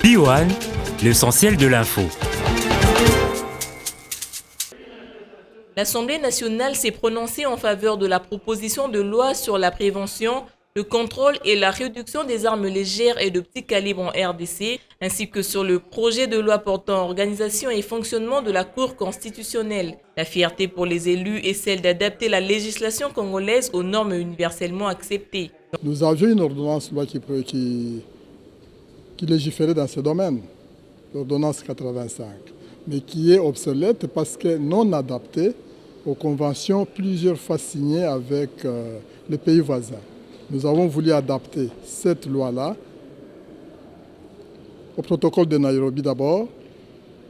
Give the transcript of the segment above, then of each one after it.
B1, l'essentiel de l'info. L'Assemblée nationale s'est prononcée en faveur de la proposition de loi sur la prévention, le contrôle et la réduction des armes légères et de petit calibre en RDC, ainsi que sur le projet de loi portant organisation et fonctionnement de la Cour constitutionnelle. La fierté pour les élus est celle d'adapter la législation congolaise aux normes universellement acceptées. Nous avions une ordonnance qui légiférait dans ce domaine, l'ordonnance 85, mais qui est obsolète parce que non adaptée aux conventions plusieurs fois signées avec les pays voisins. Nous avons voulu adapter cette loi-là au protocole de Nairobi d'abord,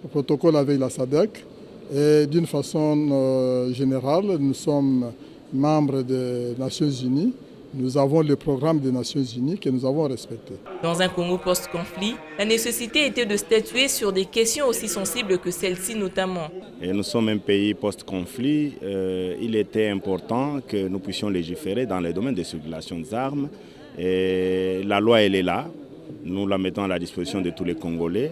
au protocole avec la SADC, et d'une façon générale, nous sommes membres des Nations Unies. Nous avons le programme des Nations Unies que nous avons respecté. Dans un Congo post-conflit, la nécessité était de statuer sur des questions aussi sensibles que celle-ci notamment. Et nous sommes un pays post-conflit. Il était important que nous puissions légiférer dans les domaines de circulation des armes. Et la loi, elle est là. Nous la mettons à la disposition de tous les Congolais.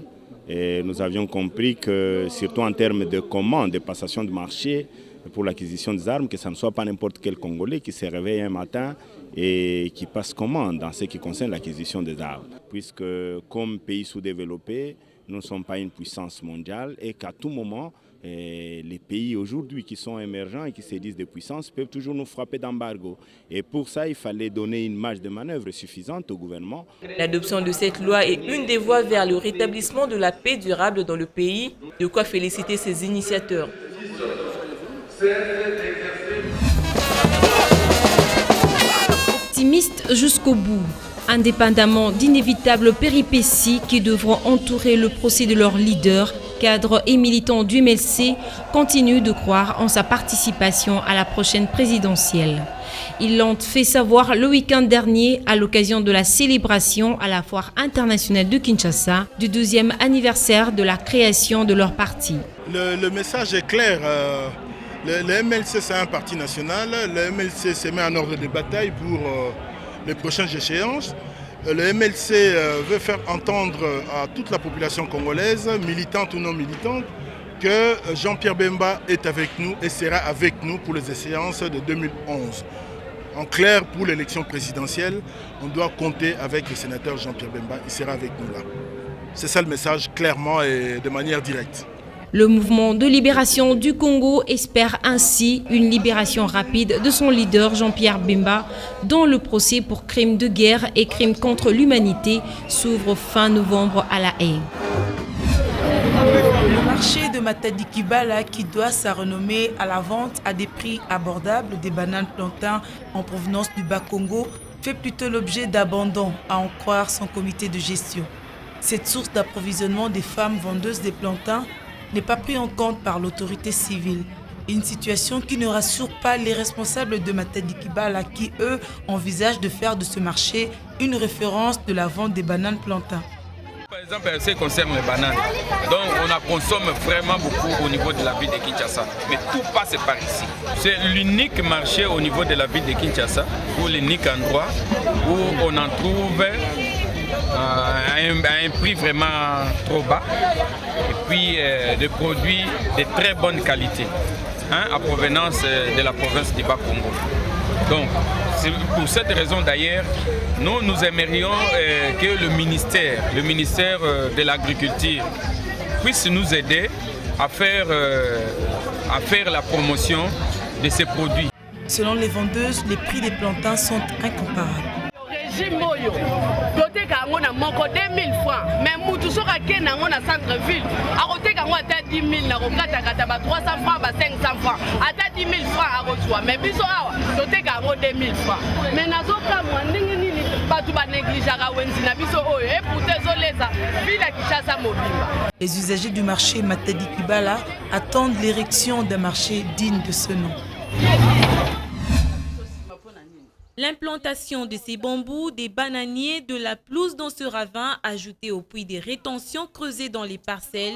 Et nous avions compris que, surtout en termes de commandes, de passation de marché, pour l'acquisition des armes, que ce ne soit pas n'importe quel Congolais qui se réveille un matin et qui passe commande dans ce qui concerne l'acquisition des armes. Puisque comme pays sous-développé, nous ne sommes pas une puissance mondiale et qu'à tout moment, les pays aujourd'hui qui sont émergents et qui se disent des puissances peuvent toujours nous frapper d'embargo. Et pour ça, il fallait donner une marge de manœuvre suffisante au gouvernement. L'adoption de cette loi est une des voies vers le rétablissement de la paix durable dans le pays, de quoi féliciter ses initiateurs. Optimistes jusqu'au bout, indépendamment d'inévitables péripéties qui devront entourer le procès de leur leader, cadre et militant du MLC, continue de croire en sa participation à la prochaine présidentielle. Ils l'ont fait savoir le week-end dernier à l'occasion de la célébration à la Foire internationale de Kinshasa du 12e anniversaire de la création de leur parti. Le message est clair. Le MLC, c'est un parti national. Le MLC se met en ordre de bataille pour les prochaines échéances. Le MLC veut faire entendre à toute la population congolaise, militante ou non militante, que Jean-Pierre Bemba est avec nous et sera avec nous pour les échéances de 2011. En clair, pour l'élection présidentielle, on doit compter avec le sénateur Jean-Pierre Bemba. Il sera avec nous là. C'est ça le message, clairement et de manière directe. Le mouvement de libération du Congo espère ainsi une libération rapide de son leader Jean-Pierre Bemba, dont le procès pour crimes de guerre et crimes contre l'humanité s'ouvre fin novembre à La Haye. Le marché de Matadi-Kibala, qui doit sa renommée à la vente à des prix abordables des bananes plantains en provenance du Bas-Congo, fait plutôt l'objet d'abandon, à en croire son comité de gestion. Cette source d'approvisionnement des femmes vendeuses des plantains n'est pas pris en compte par l'autorité civile. Une situation qui ne rassure pas les responsables de Matadi-Kibala qui, eux, envisagent de faire de ce marché une référence de la vente des bananes plantains. Par exemple, ce qui concerne les bananes, donc on en consomme vraiment beaucoup au niveau de la ville de Kinshasa. Mais tout passe par ici. C'est l'unique marché au niveau de la ville de Kinshasa, ou l'unique endroit où on en trouve à un prix vraiment trop bas. Et puis des produits de très bonne qualité, à provenance de la province du Bas-Congo. Donc, c'est pour cette raison d'ailleurs, nous aimerions que le ministère de l'Agriculture puisse nous aider à faire la promotion de ces produits. Selon les vendeuses, les prix des plantains sont incomparables. On a 2000 francs, mais nous sommes à centre-ville. À 10 000, 300 francs, 500 francs. À 10 000 francs à reçoit. Mais nous avons 2000 francs. Mais nous avons les usagers du marché Matadi-Kibala attendent l'érection d'un marché digne de ce nom. L'implantation de ces bambous, des bananiers, de la pelouse dans ce ravin, ajoutée au puits des rétentions creusées dans les parcelles,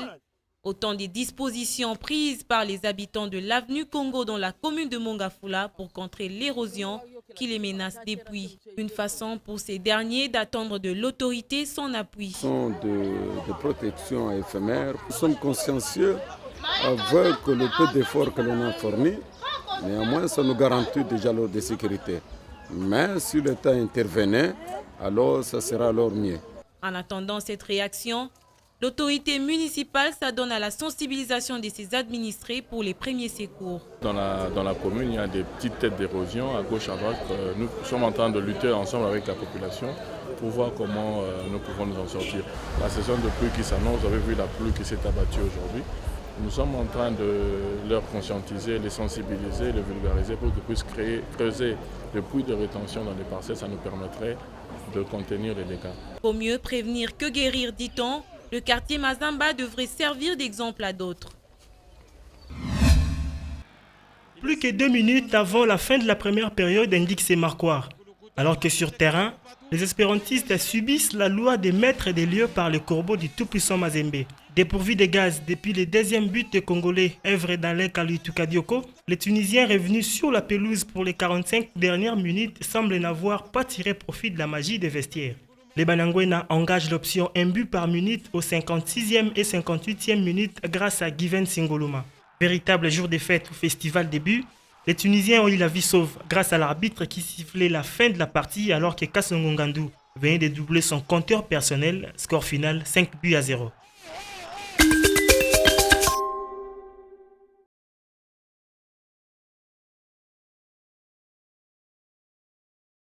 Autant des dispositions prises par les habitants de l'avenue Congo dans la commune de Mongafula pour contrer l'érosion qui les menace depuis. Une façon pour ces derniers d'attendre de l'autorité son appui. Ce sont de protection éphémère. Nous sommes consciencieux avec le peu d'efforts que l'on a fournis. Néanmoins, ça nous garantit déjà l'ordre de sécurité. Mais si l'État intervenait, alors ça sera alors mieux. En attendant cette réaction, l'autorité municipale s'adonne à la sensibilisation de ses administrés pour les premiers secours. Dans la commune, il y a des petites têtes d'érosion à gauche, à droite. Nous sommes en train de lutter ensemble avec la population pour voir comment nous pouvons nous en sortir. La saison de pluie qui s'annonce, vous avez vu la pluie qui s'est abattue aujourd'hui. Nous sommes en train de leur conscientiser, les sensibiliser, les vulgariser pour qu'ils puissent creuser des puits de rétention dans les parcelles. Ça nous permettrait de contenir les dégâts. Pour mieux prévenir que guérir, dit-on, le quartier Mazamba devrait servir d'exemple à d'autres. Plus que 2 minutes avant la fin de la première période, indique ces marquoirs. Alors que sur terrain, les espérantistes subissent la loi des maîtres des lieux par le corbeau du tout-puissant Mazembe. Dépourvu de gaz depuis le deuxième but des Congolais, œuvre d'Alain Kalutukadioko, les Tunisiens revenus sur la pelouse pour les 45 dernières minutes semblent n'avoir pas tiré profit de la magie des vestiaires. Les Banangwena engagent l'option 1 but par minute aux 56e et 58e minutes grâce à Given Singoluma. Véritable jour de fête au festival début, les Tunisiens ont eu la vie sauve grâce à l'arbitre qui sifflait la fin de la partie alors que Kassongo Ngandou venait de doubler son compteur personnel, score final 5 buts à 0.